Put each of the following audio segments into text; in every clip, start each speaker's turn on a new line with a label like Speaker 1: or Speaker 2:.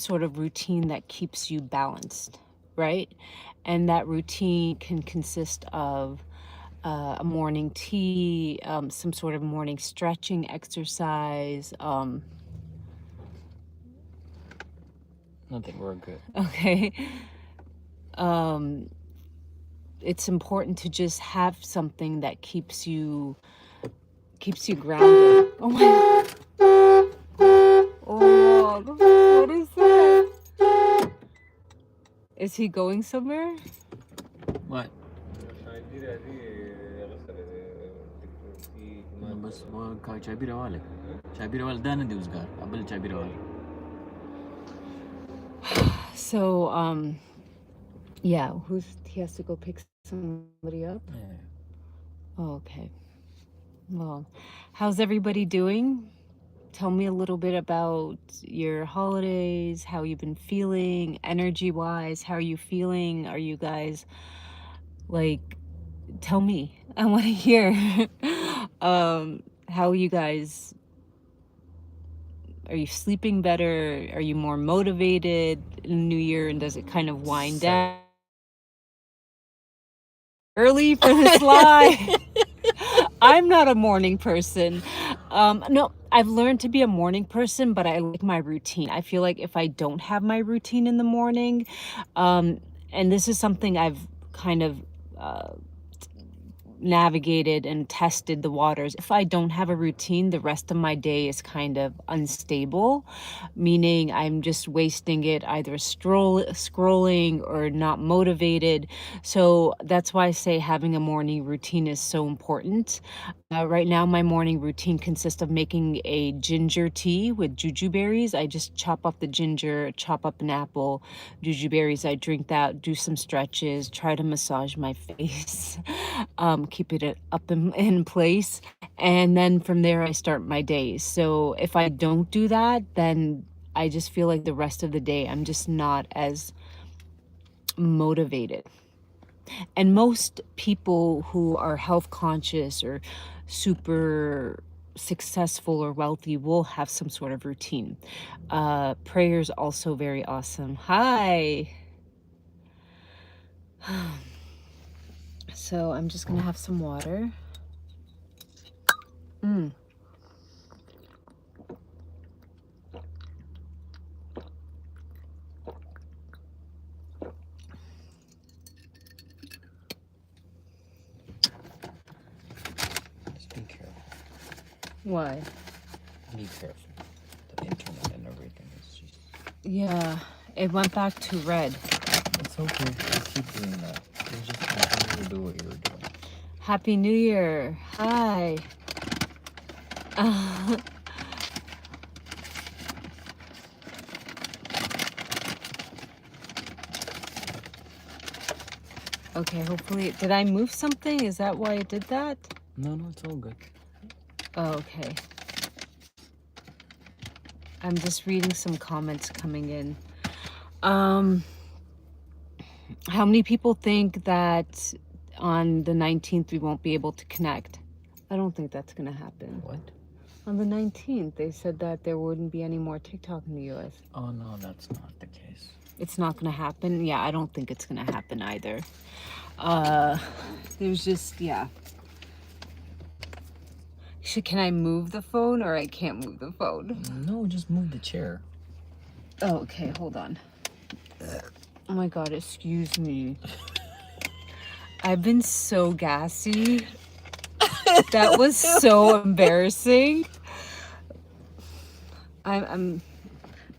Speaker 1: sort of routine that keeps you balanced, right? And that routine can consist of a morning tea, some sort of morning stretching exercise.
Speaker 2: Nothing, we're good.
Speaker 1: Okay. Um, it's important to just have something that keeps you grounded. Oh my God. Oh, what is that? Is he going somewhere?
Speaker 2: What? بس هو चाय P रहा है चाय P रहा है दाने दे उसका अबल चाय पी रहा है
Speaker 1: So yeah, he has to go pick somebody up?
Speaker 2: Yeah.
Speaker 1: Oh, okay. Well, how's everybody doing? Tell me a little bit about your holidays, how you've been feeling, energy-wise. How are you feeling? Are you guys like, tell me. I want to hear. How you guys, are you sleeping better? Are you more motivated in New Year, and does it kind of wind down early for this live? I'm not a morning person. No, I've learned to be a morning person, but I like my routine. I feel like if I don't have my routine in the morning, and this is something I've kind of navigated and tested the waters. If I don't have a routine, the rest of my day is kind of unstable, meaning I'm just wasting it either scrolling or not motivated. So that's why I say having a morning routine is so important. Right now, my morning routine consists of making a ginger tea with juju berries. I just chop up the ginger, chop up an apple, juju berries. I drink that, do some stretches, try to massage my face, keep it up in place. And then from there, I start my days. So if I don't do that, then I just feel like the rest of the day, I'm just not as motivated. And most people who are health conscious or super successful or wealthy will have some sort of routine. Prayer is also very awesome. Hi. So I'm just gonna have some water.
Speaker 2: Just be careful.
Speaker 1: Why?
Speaker 2: Be careful. The internet and everything is just.
Speaker 1: Yeah, it went back to red.
Speaker 2: It's okay. Just keep doing that. You just continue to do what you're doing.
Speaker 1: Happy New Year. Hi. Okay, hopefully, did I move something? Is that why it did that?
Speaker 2: No, it's all good.
Speaker 1: Oh, okay. I'm just reading some comments coming in. How many people think that on the 19th we won't be able to connect? I don't think that's gonna happen.
Speaker 2: What?
Speaker 1: On the 19th, they said that there wouldn't be any more TikTok in the US.
Speaker 2: Oh, no, that's not the case.
Speaker 1: It's not gonna happen? Yeah, I don't think it's gonna happen either. There's just, yeah. Can I move the phone, or I can't move the phone?
Speaker 2: No, just move the chair.
Speaker 1: Oh, okay, hold on. Oh my God, excuse me. I've been so gassy. That was so embarrassing. I'm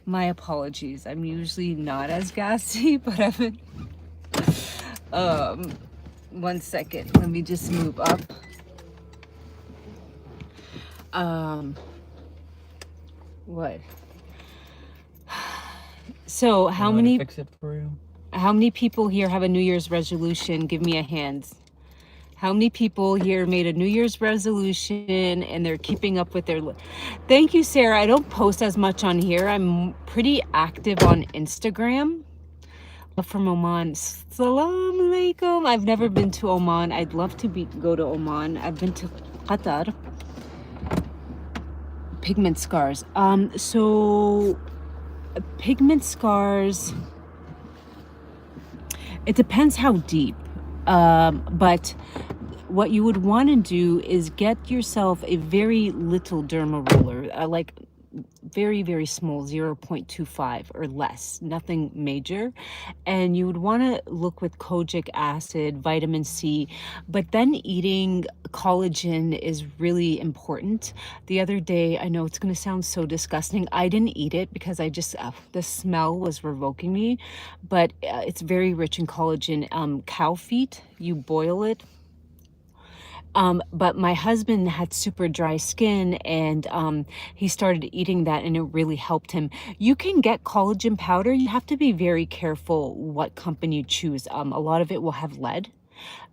Speaker 1: my apologies. I'm usually not as gassy, but I've been 1 second. Let me just move up. What? So how many
Speaker 2: fix it for you?
Speaker 1: How many people here have a New Year's resolution? Give me a hand. How many people here made a New Year's resolution and they're keeping up with their... Thank you, Sarah. I don't post as much on here. I'm pretty active on Instagram. Love from Oman. Salam alaikum. I've never been to Oman. I'd love to go to Oman. I've been to Qatar. Pigment scars. So Pigment scars, it depends how deep. But what you would want to do is get yourself a very little derma roller, like very, very small, 0.25 or less, nothing major. And you would want to look with kojic acid, vitamin C, but then eating collagen is really important. The other day, I know it's going to sound so disgusting. I didn't eat it because I just, the smell was revoking me, but it's very rich in collagen. Cow feet, you boil it. But my husband had super dry skin and he started eating that and it really helped him. You can get collagen powder. You have to be very careful what company you choose. A lot of it will have lead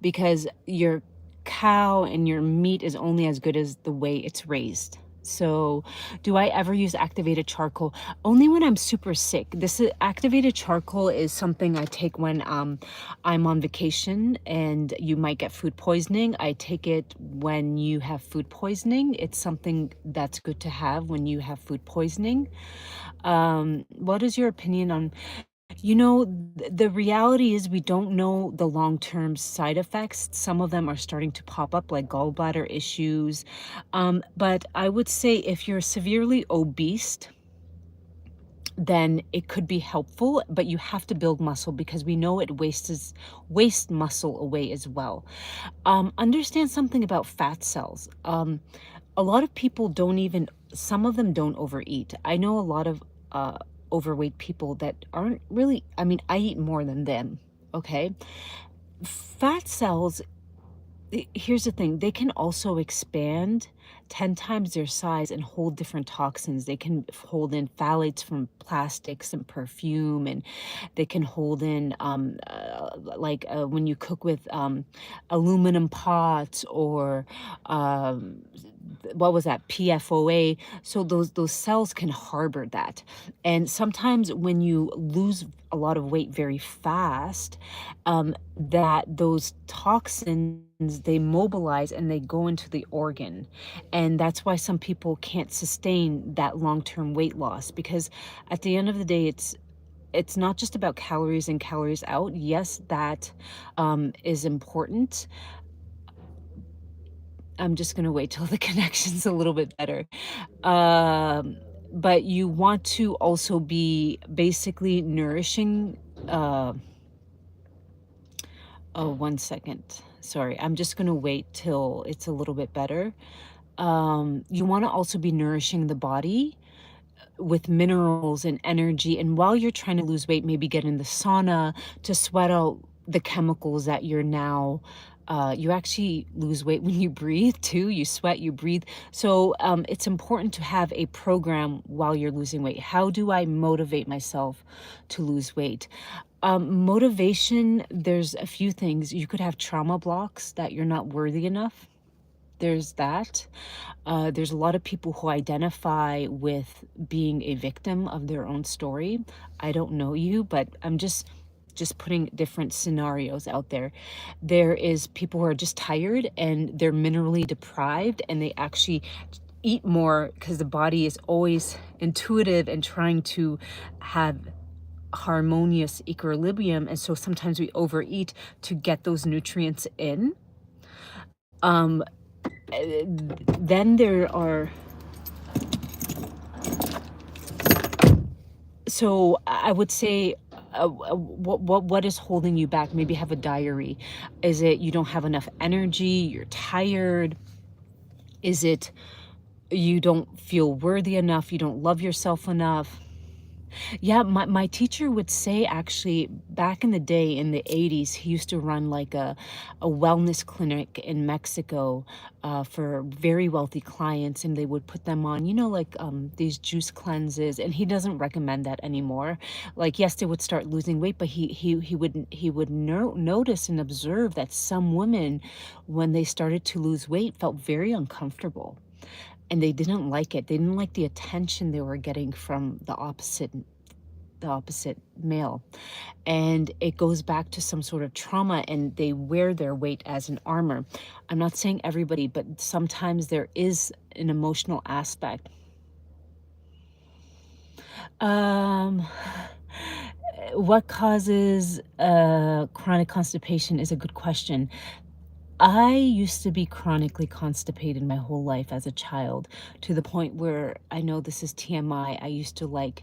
Speaker 1: because your cow and your meat is only as good as the way it's raised. So, do I ever use activated charcoal? Only when I'm super sick. Activated charcoal is something I take when I'm on vacation and you might get food poisoning. I take it when you have food poisoning. It's something that's good to have when you have food poisoning. What is your opinion on the reality is we don't know the long-term side effects. Some of them are starting to pop up, like gallbladder issues. But I would say if you're severely obese, then it could be helpful, but you have to build muscle because we know it wastes muscle away as well. Understand something about fat cells. A lot of people some of them don't overeat. I know a lot of overweight people that aren't really, I mean, I eat more than them, okay? Fat cells, here's the thing, they can also expand 10 times their size and hold different toxins. They can hold in phthalates from plastics and perfume, and they can hold in when you cook with aluminum pots or um, what was that, PFOA. So those cells can harbor that. And sometimes when you lose a lot of weight very fast, that those toxins, they mobilize and they go into the organ. And that's why some people can't sustain that long-term weight loss, because at the end of the day, it's not just about calories in, calories out. Yes, that is important. I'm just gonna wait till the connection's a little bit better. Um, but you want to also be basically nourishing. Oh, 1 second. Sorry, I'm just gonna wait till it's a little bit better. You want to also be nourishing the body with minerals and energy. And while you're trying to lose weight, maybe get in the sauna to sweat out the chemicals that you're now. You actually lose weight when you breathe too. You sweat, you breathe. So it's important to have a program while you're losing weight. How do I motivate myself to lose weight? Motivation, there's a few things. You could have trauma blocks that you're not worthy enough. There's that. There's a lot of people who identify with being a victim of their own story. I don't know you, but I'm just putting different scenarios out there. There is people who are just tired and they're minerally deprived and they actually eat more because the body is always intuitive and trying to have harmonious equilibrium, and so sometimes we overeat to get those nutrients in. Um, then there are So I would say, what is holding you back? Maybe have a diary. Is it you don't have enough energy? You're tired? Is it you don't feel worthy enough? You don't love yourself enough? Yeah, my teacher would say actually back in the day in the 80s, he used to run like a wellness clinic in Mexico for very wealthy clients, and they would put them on, like these juice cleanses, and he doesn't recommend that anymore. Like, yes, they would start losing weight, but he would notice and observe that some women, when they started to lose weight, felt very uncomfortable and they didn't like it. They didn't like the attention they were getting from the opposite male. And it goes back to some sort of trauma and they wear their weight as an armor. I'm not saying everybody, but sometimes there is an emotional aspect. Um, what causes chronic constipation is a good question. I used to be chronically constipated my whole life as a child, to the point where, I know this is TMI, I used to like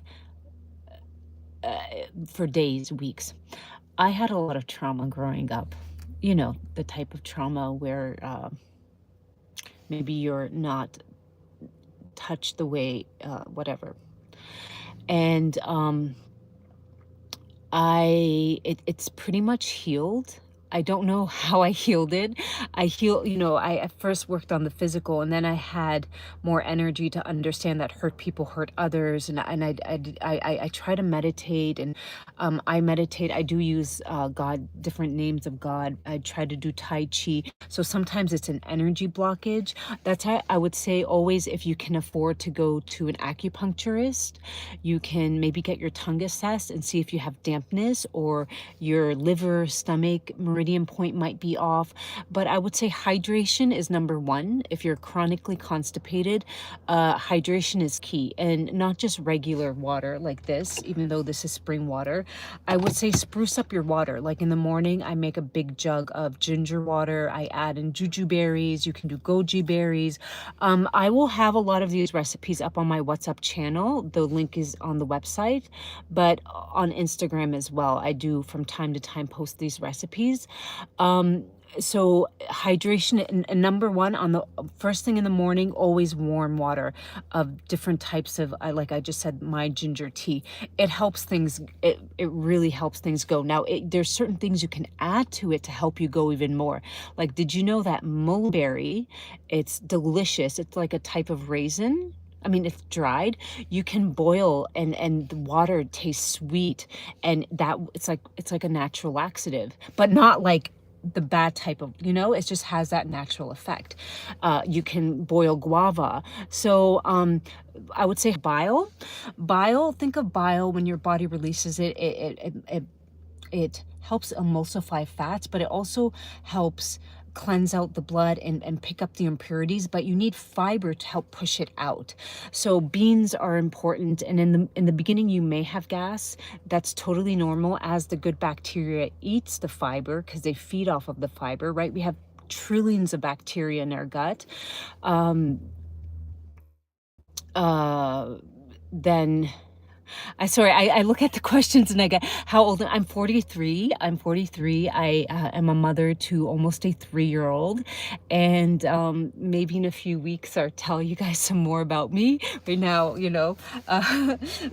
Speaker 1: uh, for days, weeks. I had a lot of trauma growing up. You know, the type of trauma where maybe you're not touched the way, whatever. And it's pretty much healed. I don't know how I healed it. I at first worked on the physical, and then I had more energy to understand that hurt people hurt others. And I try to meditate, and I meditate. I do use God, different names of God. I try to do Tai Chi. So sometimes it's an energy blockage. That's why I would say always, if you can afford to go to an acupuncturist, you can maybe get your tongue assessed and see if you have dampness, or your liver, stomach, meridian point might be off. But I would say hydration is number one. If you're chronically constipated, hydration is key, and not just regular water like this, even though this is spring water. I would say spruce up your water. Like in the morning, I make a big jug of ginger water. I add in juju berries. You can do goji berries. I will have a lot of these recipes up on my WhatsApp channel. The link is on the website, but on Instagram as well. I do from time to time post these recipes. So hydration, and number one, on the first thing in the morning, always warm water of different types of, like I just said, my ginger tea. It helps things, it really helps things go. Now, there's certain things you can add to it to help you go even more. Like, did you know that mulberry, it's delicious. It's like a type of raisin. I mean, if dried, you can boil, and the water tastes sweet, and that it's like a natural laxative, but not like the bad type of, it just has that natural effect. You can boil guava. So I would say bile. Think of bile. When your body releases it, it helps emulsify fats, but it also helps cleanse out the blood and pick up the impurities. But you need fiber to help push it out. So beans are important, and in the beginning you may have gas. That's totally normal, as the good bacteria eats the fiber, because they feed off of the fiber, right? We have trillions of bacteria in our gut. Then I look at the questions and I get, how old? I'm 43. I'm 43. I am a mother to almost a 3-year-old. And maybe in a few weeks I'll tell you guys some more about me. Right now,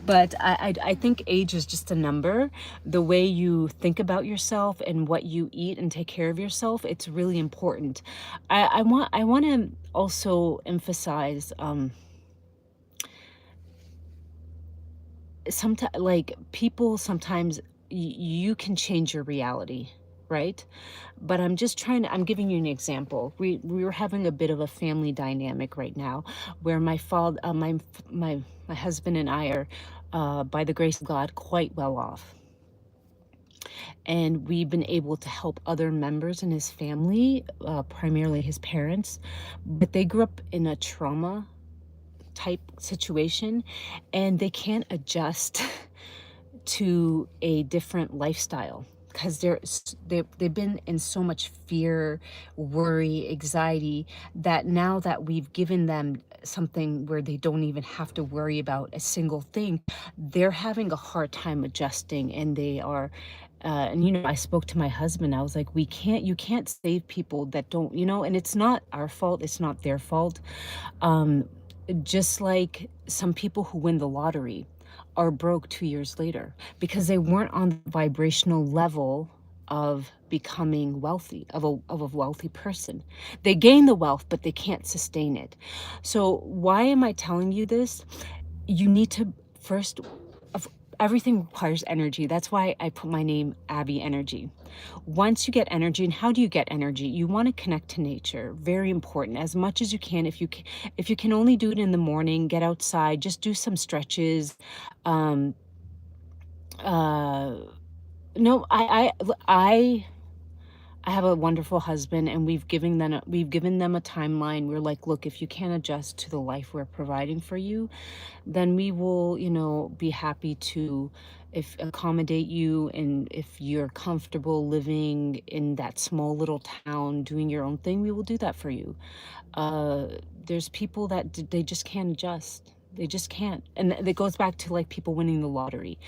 Speaker 1: but I think age is just a number. The way you think about yourself and what you eat and take care of yourself, it's really important. I want to also emphasize, sometimes, like, people sometimes, you can change your reality, right? But I'm giving you an example. We were having a bit of a family dynamic right now, where my father, my husband and I are, by the grace of God, quite well off, and we've been able to help other members in his family, primarily his parents, but they grew up in a trauma type situation, and they can't adjust to a different lifestyle, because they've been in so much fear, worry, anxiety, that now that we've given them something where they don't even have to worry about a single thing, they're having a hard time adjusting, and they are, and I spoke to my husband. I was like, you can't save people that don't, and it's not our fault, it's not their fault. Just like some people who win the lottery are broke 2 years later, because they weren't on the vibrational level of becoming wealthy, of a wealthy person. They gain the wealth, but they can't sustain it. So why am I telling you this? You need to first, everything requires energy. That's why I put my name Abi Energy. Once you get energy, and how do you get energy? You want to connect to nature. Very important. As much as you can. If you can only do it in the morning, get outside, just do some stretches. Um, no, I I have a wonderful husband, and we've given them a timeline. We're like, look, if you can't adjust to the life we're providing for you, then we will, be happy to if accommodate you, and if you're comfortable living in that small little town doing your own thing, we will do that for you. uh there's people that they just can't adjust. They just can't, and it goes back to like people winning the lottery.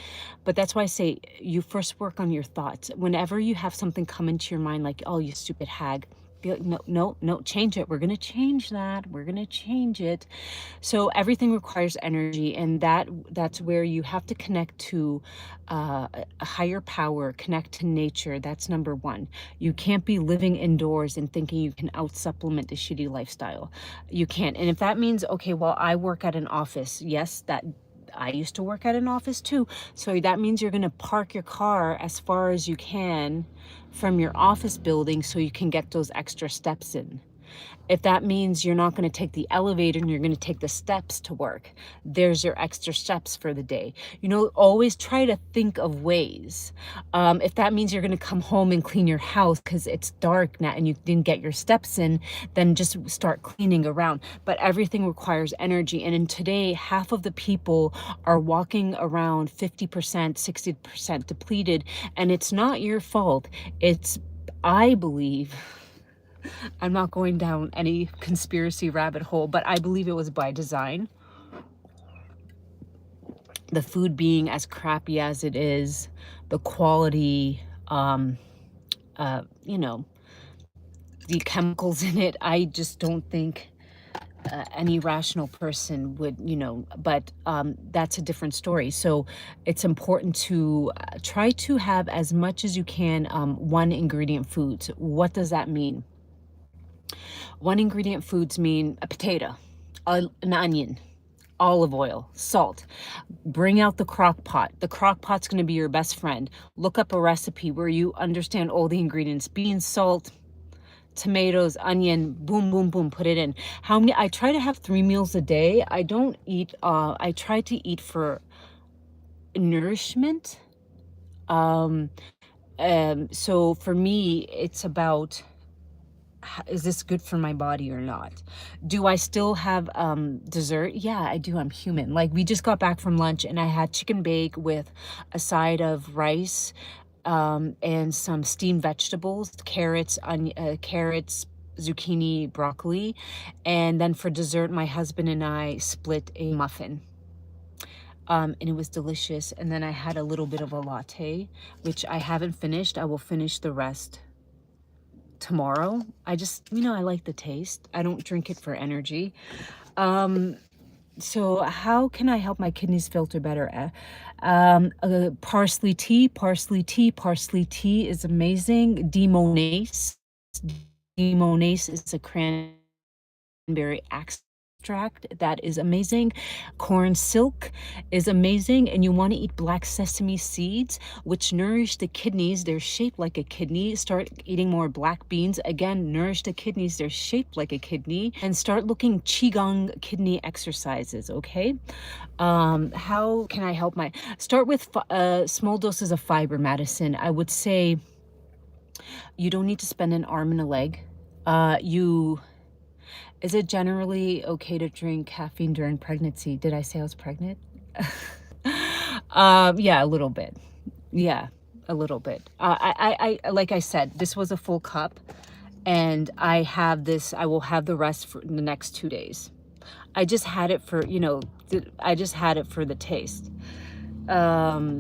Speaker 1: But that's why I say you first work on your thoughts. Whenever you have something come into your mind like, oh, you stupid hag, be like, no, no, no, change it. We're going to change that. We're going to change it. So everything requires energy, and that's where you have to connect to a higher power, connect to nature. That's number one. You can't be living indoors and thinking you can out supplement the shitty lifestyle. You can't. And if that means, okay, well, I work at an office, yes, that I used to work at an office too. So that means you're going to park your car as far as you can from your office building so you can get those extra steps in. If that means you're not going to take the elevator and you're going to take the steps to work, there's your extra steps for the day. Always try to think of ways. If that means you're going to come home and clean your house because it's dark now and you didn't get your steps in, then just start cleaning around. But everything requires energy. And in today, half of the people are walking around 50%, 60% depleted. And it's not your fault. I believe, I'm not going down any conspiracy rabbit hole, but I believe it was by design. The food being as crappy as it is, the quality, you know, the chemicals in it, I just don't think any rational person would, but that's a different story. So it's important to try to have as much as you can one ingredient foods. What does that mean? One ingredient foods mean a potato, an onion, olive oil, salt. Bring out the crock pot. The crock pot's going to be your best friend. Look up a recipe where you understand all the ingredients: beans, salt, tomatoes, onion, boom, boom, boom, put it in. I try to have 3 meals a day. I don't eat, I try to eat for nourishment. So for me, it's about, is this good for my body or not? Do I still have dessert? Yeah, I do. I'm human. Like, we just got back from lunch and I had chicken bake with a side of rice and some steamed vegetables, carrots, zucchini, broccoli. And then for dessert, my husband and I split a muffin. And it was delicious. And then I had a little bit of a latte, which I haven't finished. I will finish the rest tomorrow. I just, I like the taste. I don't drink it for energy. So how can I help my kidneys filter better? Parsley tea. Parsley tea is amazing. Demonase is a cranberry extract that is amazing. Corn silk is amazing. And you want to eat black sesame seeds, which nourish the kidneys. They're shaped like a kidney. Start eating more black beans. Again, nourish the kidneys. They're shaped like a kidney. And start looking qigong kidney exercises. Okay. How can I help start with small doses of fiber medicine. I would say you don't need to spend an arm and a leg. Is it generally okay to drink caffeine during pregnancy? Did I say I was pregnant? Yeah, a little bit. Yeah, a little bit. I like I said, this was a full cup, and I will have the rest for the next 2 days. I just had it for, I just had it for the taste. I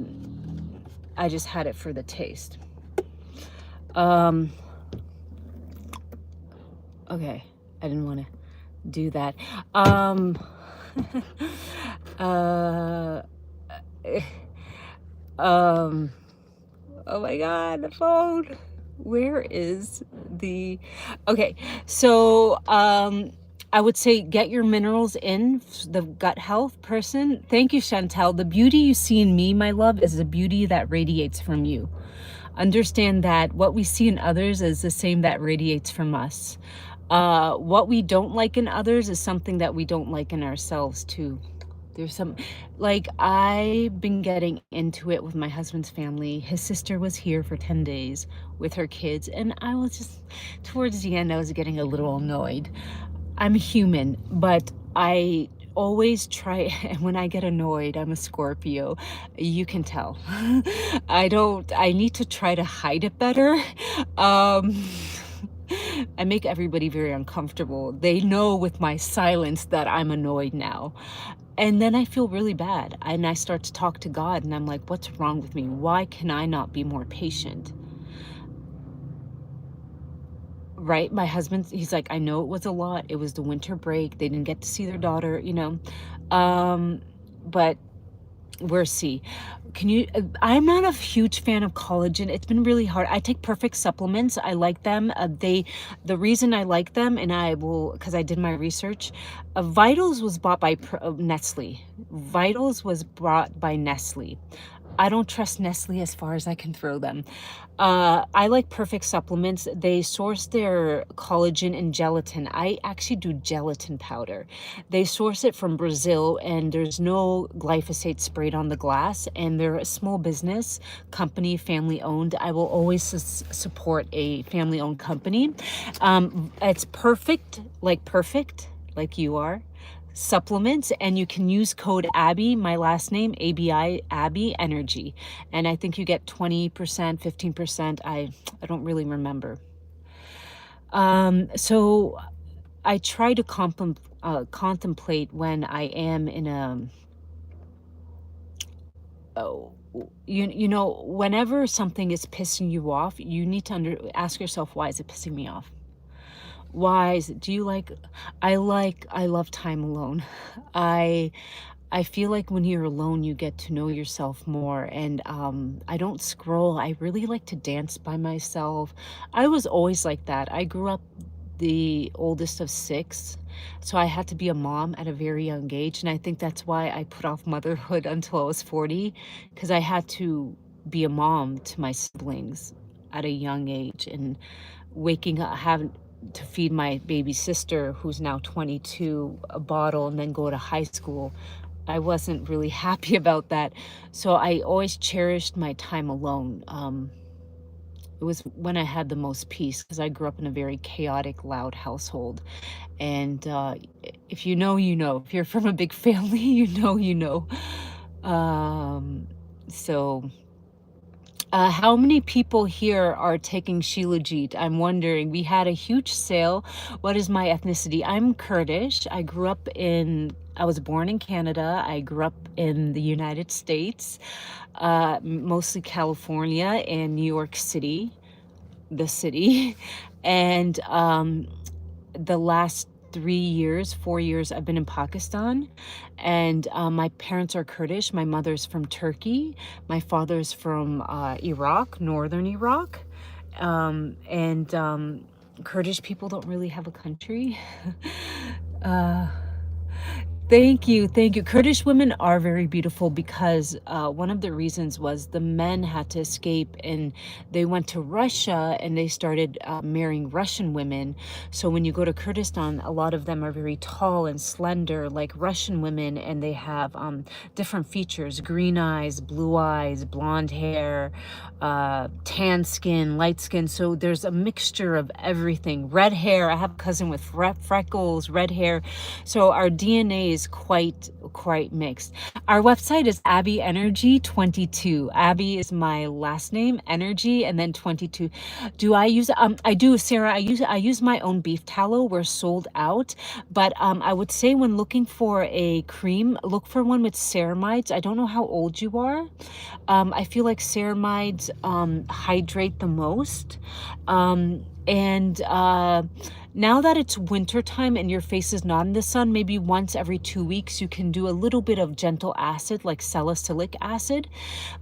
Speaker 1: just had it for the taste. Okay, I didn't want to do that. Oh my God, the phone. Where is the, okay, so, I would say get your minerals in, the gut health person. Thank you, Chantel. The beauty you see in me, my love, is the beauty that radiates from you. Understand that what we see in others is the same that radiates from us. What we don't like in others is something that we don't like in ourselves too. There's some like, I've been getting into it with my husband's family. His sister was here for 10 days with her kids, and I was just towards the end, I was getting a little annoyed. I'm human, but I always try and when I get annoyed, I'm a Scorpio. You can tell. I need to try to hide it better. Um, I make everybody very uncomfortable. They know with my silence that I'm annoyed now. And then I feel really bad. And I start to talk to God and I'm like, what's wrong with me? Why can I not be more patient? Right? My husband, he's like, I know it was a lot. It was the winter break. They didn't get to see their daughter, you know. But we're C. Can you I'm not a huge fan of collagen. It's been really hard. I take Perfect supplements. I like them. The reason I like them, and I will, because I did my research, Vitals was bought by Nestle. Vitals was bought by Nestle. I don't trust Nestle as far as I can throw them. I like Perfect supplements. They source their collagen and gelatin. I actually do gelatin powder. They source it from Brazil, and there's no glyphosate sprayed on the glass. And they're a small business company, family owned. I will always support a family owned company. It's perfect, like you are supplements, and you can use code Abi, my last name ABI, Abi Energy, and I think you get 20%, 15%. I don't really remember. So I try to contemplate when I am in a oh, you know, whenever something is pissing you off, you need to ask yourself, why is it pissing me off? Why is it, do you like, I love time alone. I I feel like when you're alone, you get to know yourself more. And I don't scroll. I really like to dance by myself. I was always like that. I grew up the oldest of six, so I had to be a mom at a very young age. And I think that's why I put off motherhood until I was 40, because I had to be a mom to my siblings at a young age. And waking up, having to feed my baby sister, who's now 22, a bottle and then go to high school. I wasn't really happy about that. So I always cherished my time alone. It was when I had the most peace, because I grew up in a very chaotic, loud household. And if you know, you know. If you're from a big family, you know, you know. Um, so how many people here are taking Shilajit? I'm wondering. We had a huge sale. What is my ethnicity? I'm Kurdish. I was born in Canada. I grew up in the United States, mostly California and New York City, the city. And the last 3 years, 4 years, I've been in Pakistan, and my parents are Kurdish. My mother's from Turkey. My father's from Iraq, northern Iraq. And Kurdish people don't really have a country. uh, Thank you, thank you. Kurdish women are very beautiful, because one of the reasons was the men had to escape, and they went to Russia, and they started marrying Russian women. So when you go to Kurdistan, a lot of them are very tall and slender like Russian women, and they have different features: green eyes, blue eyes, blonde hair, tan skin, light skin. So there's a mixture of everything. Red hair. I have a cousin with freckles, red hair. So our DNA is quite mixed. Our website is Abi Energy 22. Abi is my last name, Energy, and then 22. Do I use I do, Sarah. I use my own beef tallow. We're sold out, but I would say when looking for a cream, look for one with ceramides. I don't know how old you are. I feel like ceramides hydrate the most. And now that it's winter time and your face is not in the sun, maybe once every 2 weeks you can do a little bit of gentle acid, like salicylic acid.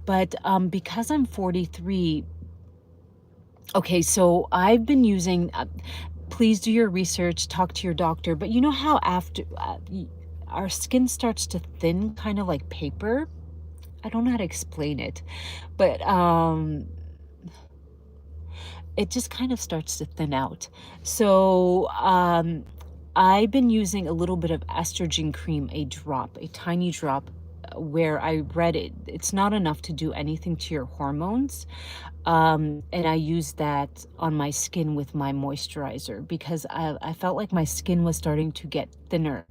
Speaker 1: But because I'm 43, okay, so I've been using, please do your research, talk to your doctor. But you know how after our skin starts to thin, kind of like paper? I don't know how to explain it, but it just kind of starts to thin out. So I've been using a little bit of estrogen cream, a drop, a tiny drop, where I read it's not enough to do anything to your hormones. And I use that on my skin with my moisturizer because I felt like my skin was starting to get thinner.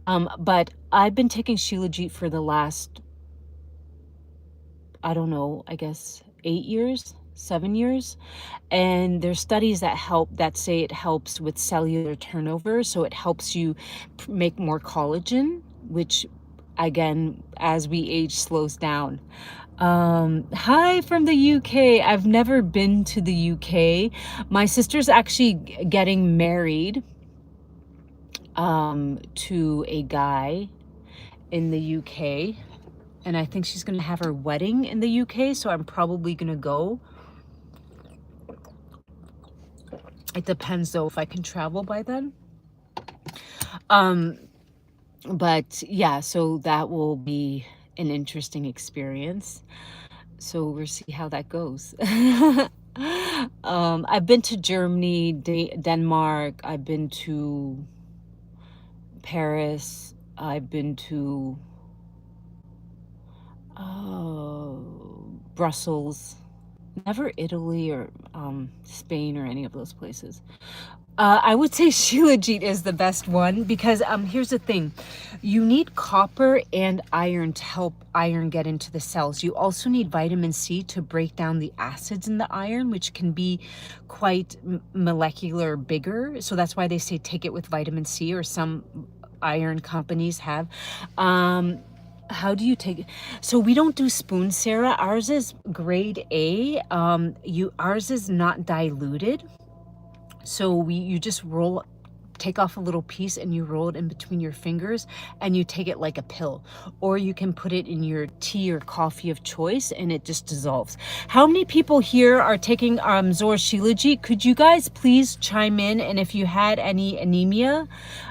Speaker 1: But I've been taking Shilajit for the last, I don't know, I guess 8 years, 7 years. And there's studies that say it helps with cellular turnover. So it helps you make more collagen, which again, as we age, slows down. Hi from the UK. I've never been to the UK. My sister's actually getting married to a guy in the UK, and I think she's gonna have her wedding in the UK, so I'm probably gonna go. It depends though if I can travel by then. But yeah, so that will be an interesting experience. So we'll see how that goes. I've been to Germany, Denmark, I've been to Paris, I've been to Brussels, never Italy or Spain or any of those places. I would say Shilajit is the best one because here's the thing. You need copper and iron to help iron get into the cells. You also need vitamin C to break down the acids in the iron, which can be quite molecular bigger. So that's why they say take it with vitamin C, or some iron companies have. How do you take it? So we don't do spoon, Sarah. Ours is grade A. Ours is not diluted. So you just take off a little piece and you roll it in between your fingers and you take it like a pill. Or you can put it in your tea or coffee of choice and it just dissolves. How many people here are taking Zor Shilajit? Could you guys please chime in? And if you had any anemia,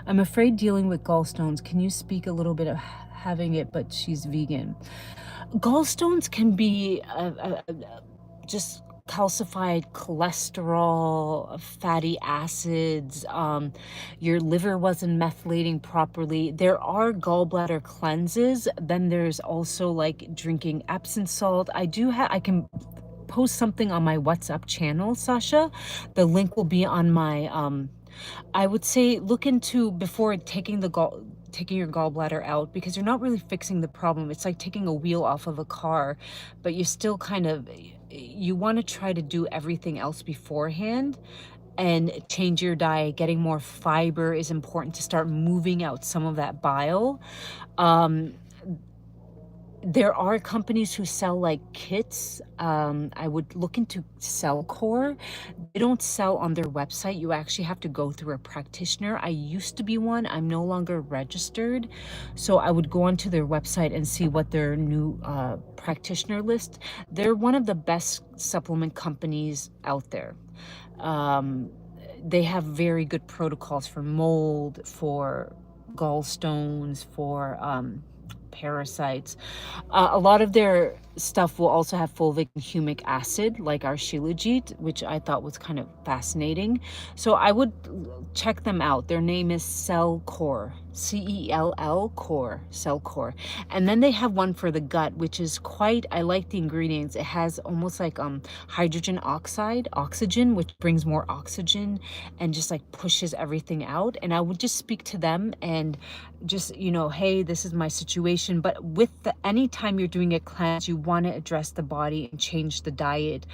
Speaker 1: I'm afraid dealing with gallstones. Can you speak a little bit of having it, but she's vegan? Gallstones can be just calcified cholesterol, fatty acids, your liver wasn't methylating properly. There are gallbladder cleanses. Then there's also like drinking Epsom salt. I can post something on my WhatsApp channel, Sasha. The link will be on my, I would say look into before taking your gallbladder out, because you're not really fixing the problem. It's like taking a wheel off of a car, but you still you want to try to do everything else beforehand and change your diet. Getting more fiber is important to start moving out some of that bile. There are companies who sell like kits. I would look into Cellcore. They don't sell on their website. You actually have to go through a practitioner. I used to be one. I'm no longer registered. So I would go onto their website and see what their new practitioner list. They're one of the best supplement companies out there. They have very good protocols for mold, for gallstones, for parasites. A lot of their stuff will also have fulvic and humic acid, like our Shilajit, which I thought was kind of fascinating. So I would check them out. Their name is Cellcore, Cell Core, Cellcore. And then they have one for the gut, which is I like the ingredients. It has almost like hydrogen oxide, oxygen, which brings more oxygen and just like pushes everything out. And I would just speak to them and just, hey, this is my situation. But anytime you're doing a cleanse, you want to address the body and change the diet,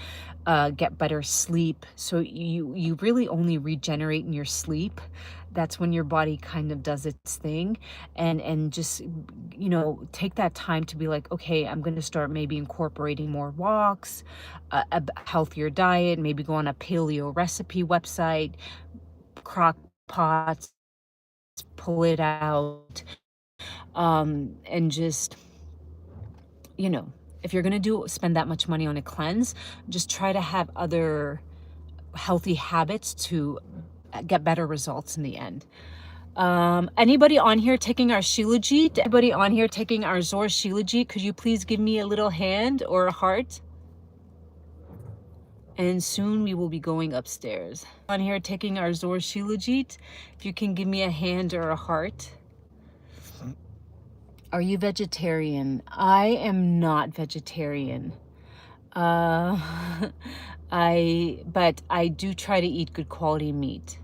Speaker 1: get better sleep. So you really only regenerate in your sleep. That's when your body kind of does its thing. And just, take that time to be like, okay, I'm going to start maybe incorporating more walks, a healthier diet, maybe go on a paleo recipe website, crock pots, pull it out, and just, if you're going to spend that much money on a cleanse, just try to have other healthy habits to get better results in the end. Anybody on here taking our Shilajit? Anybody on here taking our Zor Shilajit? Could you please give me a little hand or a heart? and soon we will be going upstairs. On here taking our Zor Shilajit. If you can give me a hand or a heart. Are you vegetarian? I am not vegetarian. But I do try to eat good quality meat.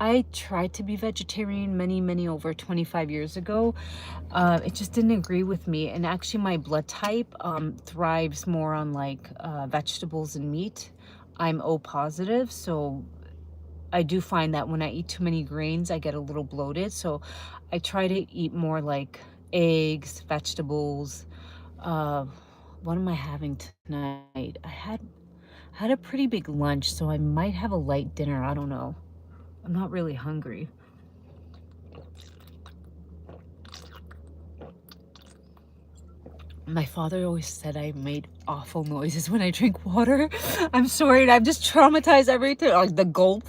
Speaker 1: I tried to be vegetarian many over 25 years ago. It just didn't agree with me. And actually my blood type thrives more on like vegetables and meat. I'm O positive, so I do find that when I eat too many grains, I get a little bloated. So I try to eat more like eggs, vegetables. What am I having tonight? I had a pretty big lunch, so I might have a light dinner. I don't know. I'm not really hungry. My father always said I made awful noises when I drink water. I'm sorry, I'm just traumatized every time. Like the gulp.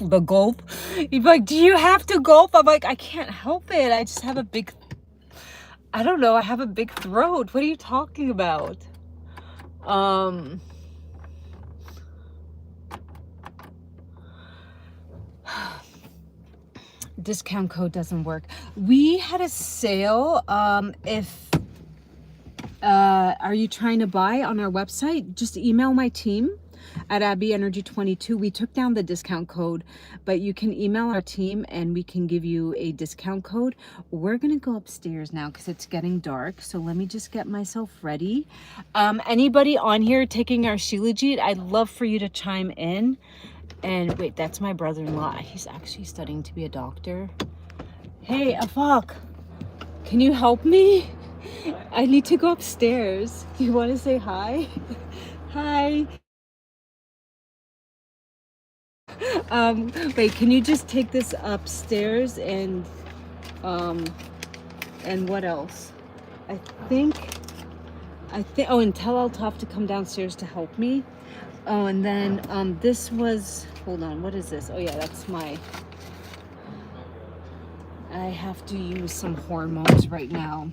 Speaker 1: He'd be like, do you have to gulp? I'm like, I can't help it. I just have a big, I don't know, I have a big throat. What are you talking about? Discount code doesn't work. We had a sale. Are you trying to buy on our website? Just email my team at Abi Energy 22. We took down the discount code, but you can email our team and we can give you a discount code. We're gonna go upstairs now because it's getting dark. So let me just get myself ready. Anybody on here taking our Shilajit, I'd love for you to chime in. And wait, that's my brother-in-law. He's actually studying to be a doctor. Hey, Afak, can you help me? I need to go upstairs. Do you want to say hi? Hi. Wait, can you just take this upstairs and what else? I think, oh, and tell Altaf to come downstairs to help me. Oh, and then this was, hold on, what is this? Oh yeah, that's I have to use some hormones right now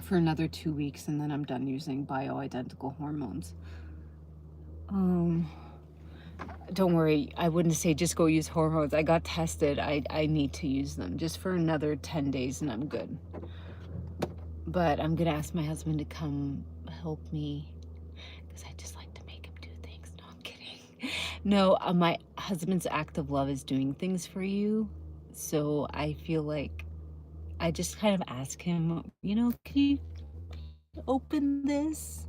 Speaker 1: for another 2 weeks, and then I'm done using bioidentical hormones. Don't worry, I wouldn't say just go use hormones. I got tested. I need to use them just for another 10 days and I'm good. But I'm gonna ask my husband to come help me because I just like to make him do things. No, I'm kidding. No, my husband's act of love is doing things for you. So I feel like I just kind of ask him, you know, can you open this?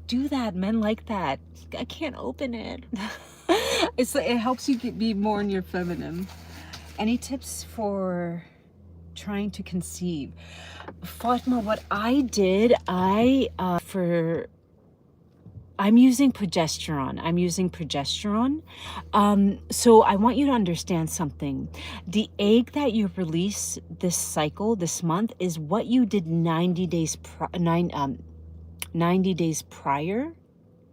Speaker 1: Do that. Men like that. I can't open it. It helps you be more in your feminine. Any tips for trying to conceive? Fatma, what I did, I'm using progesterone. So I want you to understand something. The egg that you release this month is what you did 90 days prior,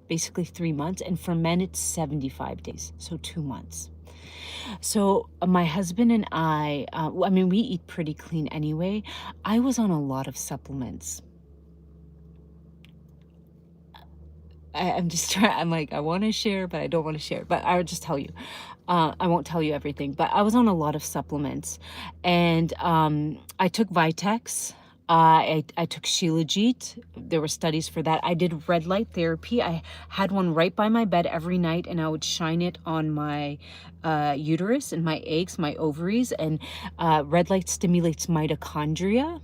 Speaker 1: basically 3 months. And for men, it's 75 days, so 2 months. So my husband and I mean, we eat pretty clean anyway. I was on a lot of supplements. I'm just trying, I'm like, I want to share, but I don't want to share. But I'll just tell you. I won't tell you everything, but I was on a lot of supplements. And I took Vitex. I took Shilajit. There were studies for that. I did red light therapy. I had one right by my bed every night, and I would shine it on my uterus and my eggs, my ovaries. And red light stimulates mitochondria.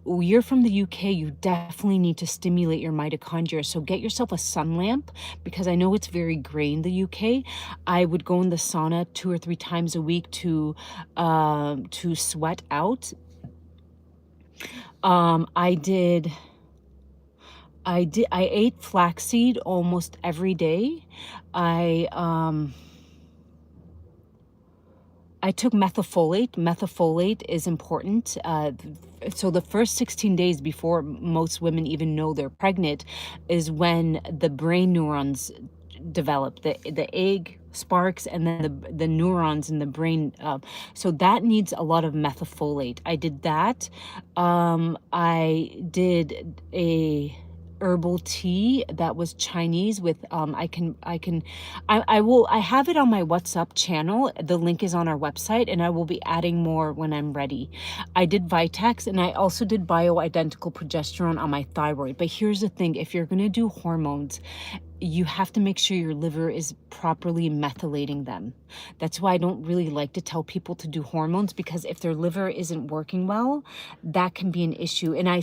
Speaker 1: You're from the UK. You definitely need to stimulate your mitochondria. So get yourself a sun lamp, because I know it's very gray in the UK. I would go in the sauna 2 or 3 times a week to sweat out. I ate flaxseed almost every day. I took methylfolate. Methylfolate is important. So the first 16 days before most women even know they're pregnant is when the brain neurons develop. The egg sparks, and then the neurons in the brain. So that needs a lot of methylfolate. I did that. I did a herbal tea that was Chinese with I have it on my WhatsApp channel. The link is on our website, and I will be adding more when I'm ready. I did Vitex, and I also did bioidentical progesterone on my thyroid. But here's the thing, if you're going to do hormones, you have to make sure your liver is properly methylating them. That's why I don't really like to tell people to do hormones, because if their liver isn't working well, that can be an issue. And I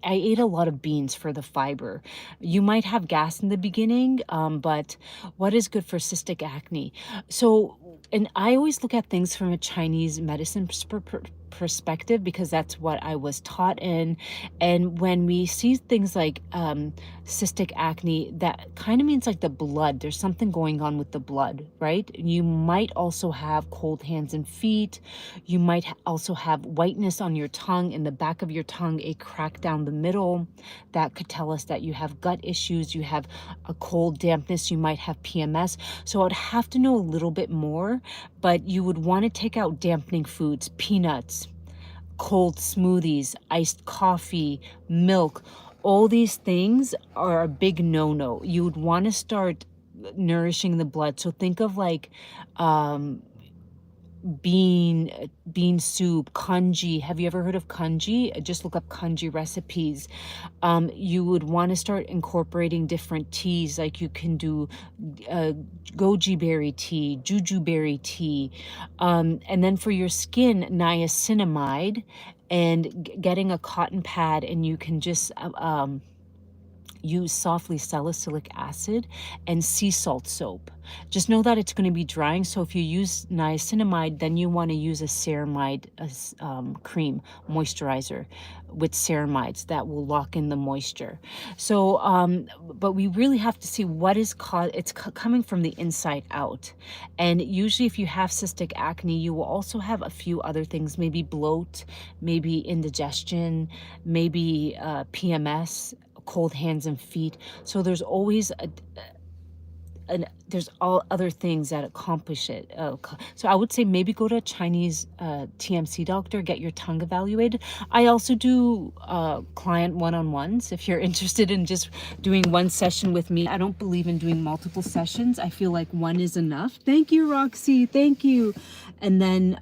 Speaker 1: ate a lot of beans for the fiber. You might have gas in the beginning, but what is good for cystic acne? So, and I always look at things from a Chinese medicine perspective, because that's what I was taught in. And when we see things like cystic acne, that kind of means like the blood, there's something going on with the blood, right? You might also have cold hands and feet. You might also have whiteness on your tongue, in the back of your tongue, a crack down the middle. That could tell us that you have gut issues, you have a cold dampness, you might have PMS. So I'd have to know a little bit more, but you would want to take out dampening foods, peanuts, cold smoothies, iced coffee, milk. All these things are a big no-no. You would want to start nourishing the blood. So think of like bean soup, congee. Have you ever heard of congee? Just look up congee recipes. You would want to start incorporating different teas, like you can do goji berry tea, juju berry tea, and then for your skin, niacinamide, and getting a cotton pad, and you can just use softly salicylic acid and sea salt soap. Just know that it's going to be drying. So if you use niacinamide, then you want to use a ceramide cream moisturizer with ceramides that will lock in the moisture. So, but we really have to see what is it's coming from the inside out. And usually if you have cystic acne, you will also have a few other things, maybe bloat, maybe indigestion, maybe PMS, cold hands and feet. So there's always there's all other things that accomplish it. So I would say maybe go to a Chinese TMC doctor, get your tongue evaluated. I also do client one-on-ones if you're interested in just doing one session with me. I don't believe in doing multiple sessions. I feel like one is enough. Thank you, Roxy. Thank you. And then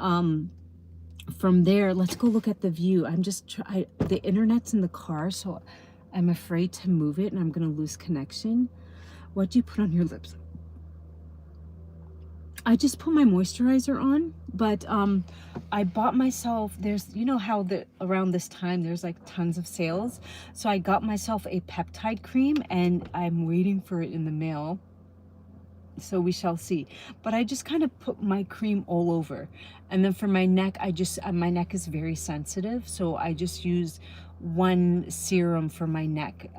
Speaker 1: from there, let's go look at the view. The internet's in the car, so I'm afraid to move it and I'm going to lose connection. What do you put on your lips? I just put my moisturizer on, but I bought myself, you know how around this time there's like tons of sales. So I got myself a peptide cream, and I'm waiting for it in the mail. So we shall see. But I just kind of put my cream all over. And then for my neck, my neck is very sensitive. So I just use one serum for my neck,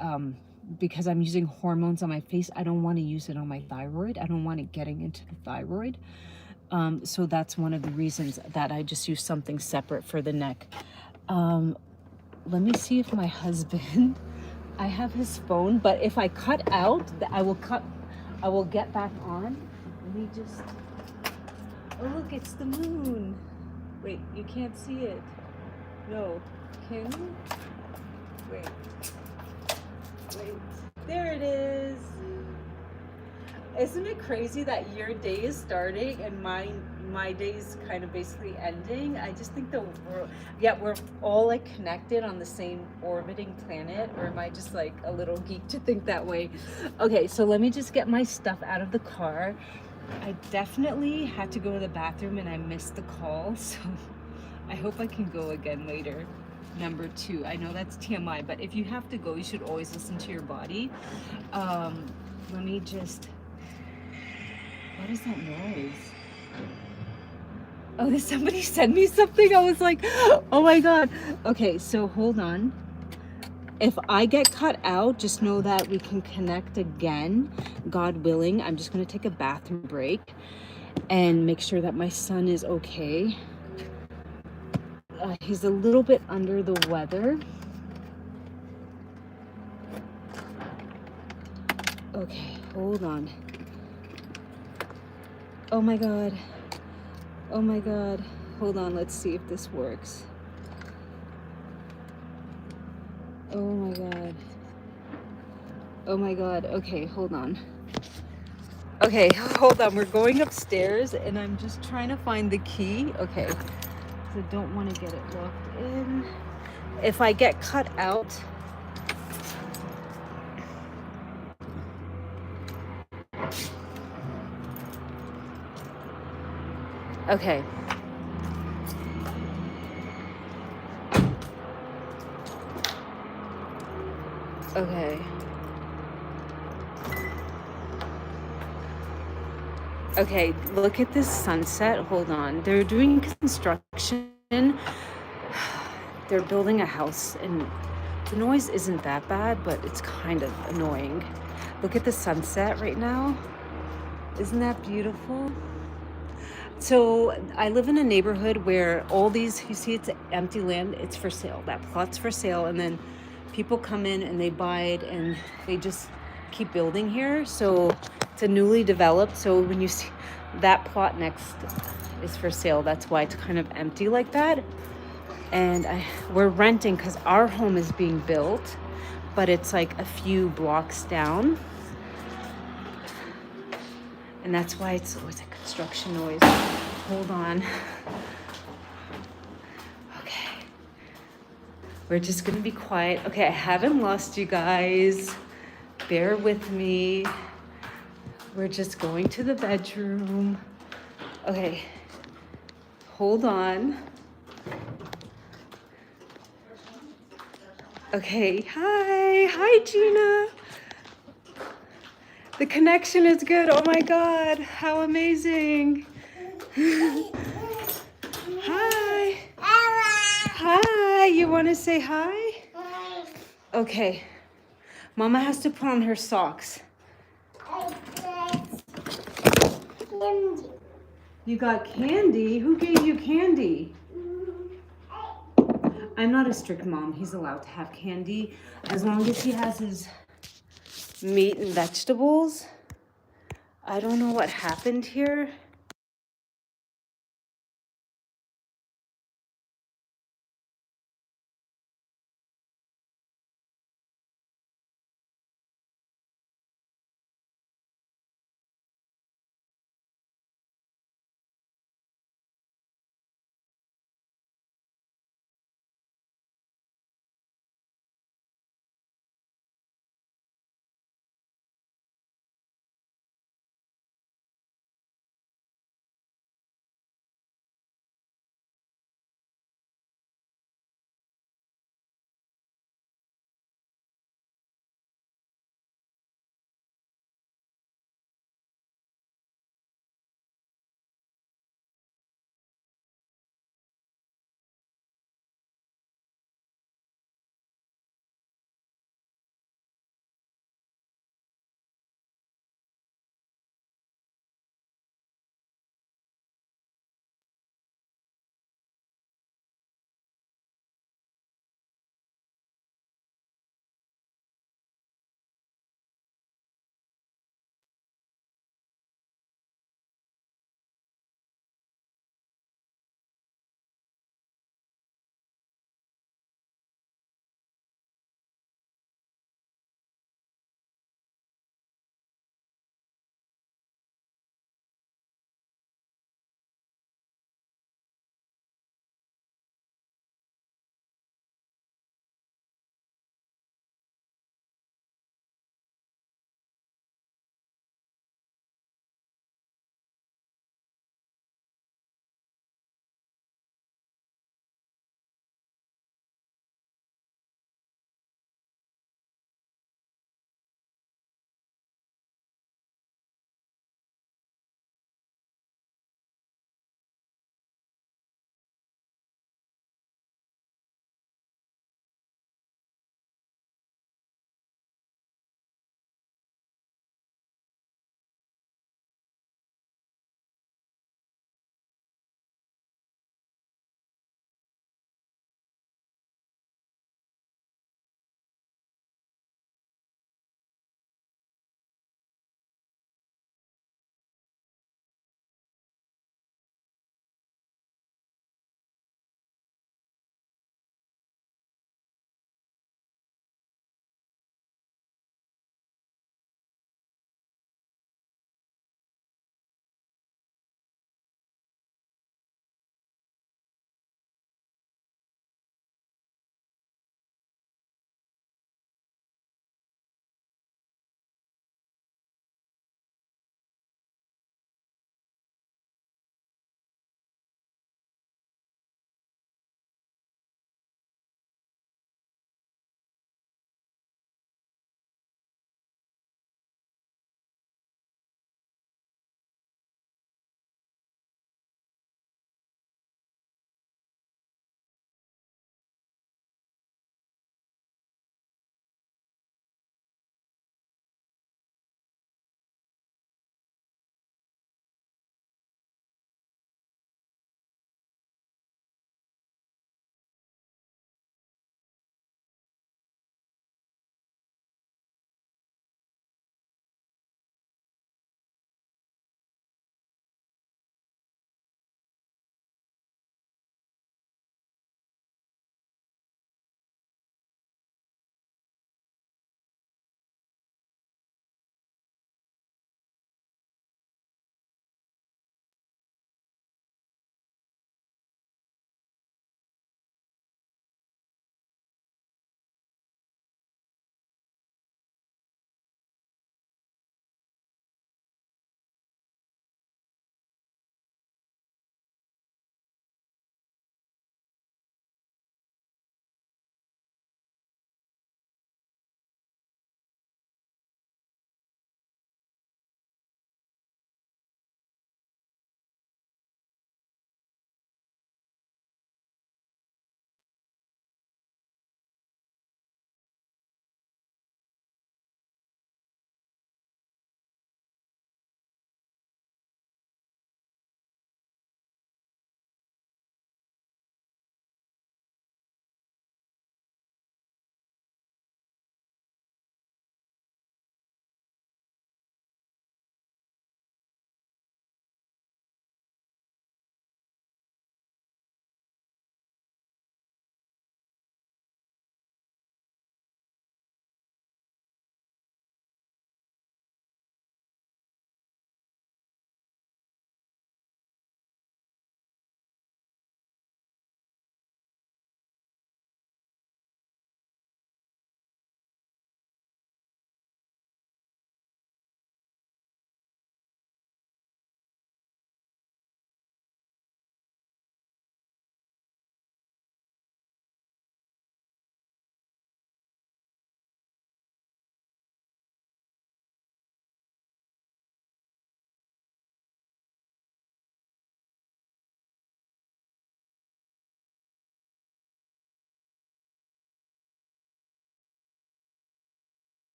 Speaker 1: because I'm using hormones on my face. I don't want to use it on my thyroid. I don't want it getting into the thyroid. So that's one of the reasons that I just use something separate for the neck. Let me see if my husband, I have his phone, but if I cut out, I will get back on. Let me just, oh look, it's the moon. Wait, you can't see it. No, can you? Wait, there it is. Isn't it crazy that your day is starting and my day is kind of basically ending? I just think that we're all like connected on the same orbiting planet, or am I just like a little geek to think that way? Okay, so let me just get my stuff out of the car. I definitely had to go to the bathroom and I missed the call, so I hope I can go again later. Number 2, I know that's TMI, but if you have to go, you should always listen to your body. Let me just, what is that noise? Oh, did somebody send me something? I was like, oh my God. Okay, so hold on. If I get cut out, just know that we can connect again, God willing. I'm just gonna take a bathroom break and make sure that my son is okay. He's a little bit under the weather. Okay, hold on. Oh my God. Oh my God. Hold on, let's see if this works. Oh my God. Oh my God. Okay, hold on. Okay, hold on. We're going upstairs and I'm just trying to find the key. Okay, 'cause I don't want to get it locked in. If I get cut out, okay. Okay. Okay, look at this sunset. Hold on. They're doing construction. They're building a house and the noise isn't that bad, but it's kind of annoying. Look at the sunset right now. Isn't that beautiful? So I live in a neighborhood where all these, you see, it's empty land, it's for sale. That plot's for sale. And then people come in and they buy it and they just keep building here. So it's a newly developed. So when you see that plot next is for sale, that's why it's kind of empty like that. And we're renting because our home is being built, but it's like a few blocks down. And that's why it's always a construction noise. Hold on. Okay. We're just gonna be quiet. Okay, I haven't lost you guys. Bear with me. We're just going to the bedroom. Okay. Hold on. Okay. Hi. Hi, Gina. The connection is good. Oh my God. How amazing. Hi. Hi. You want to say hi? Okay. Mama has to put on her socks. You got candy? Who gave you candy? I'm not a strict mom. He's allowed to have candy as long as he has his meat and vegetables. I don't know what happened here.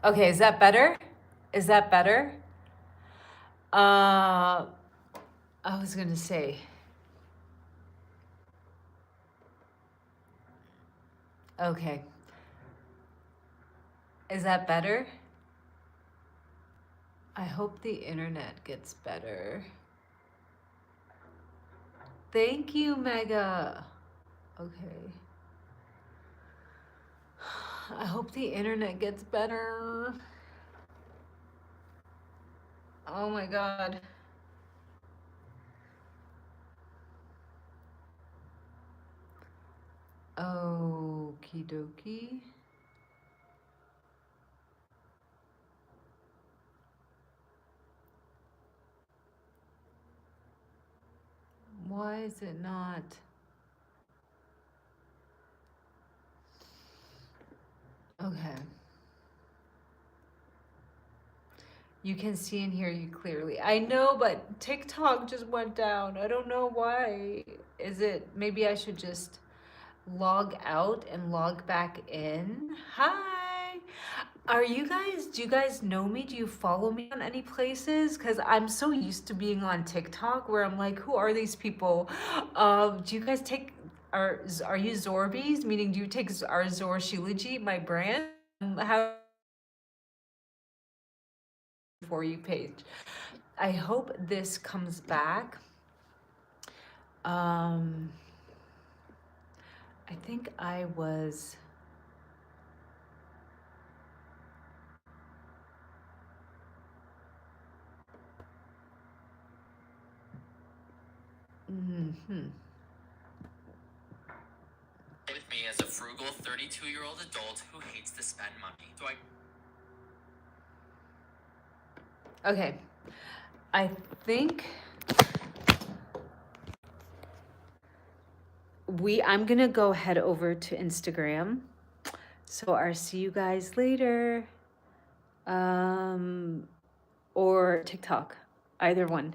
Speaker 1: Okay, is that better? Is that better? I was gonna say, okay. Is that better? I hope the internet gets better. Thank you, Mega. Okay. I hope the internet gets better. Oh my God. Okie dokie. Why is it not? Okay. You can see and hear you clearly. I know, but TikTok just went down. I don't know why. Is it maybe I should just log out and log back in? Hi. Do you guys know me? Do you follow me on any places? Because I'm so used to being on TikTok where I'm like, who are these people? Do you guys take, are you Zorbies? Meaning, do you take our Zor Shilajit, my brand? How for you page? I hope this comes back. I think I was. Mm-hmm.
Speaker 3: With me as a frugal 32-year-old adult who hates to spend money. So
Speaker 1: Okay. I think I'm gonna go head over to Instagram. So I'll see you guys later. Or TikTok. Either one.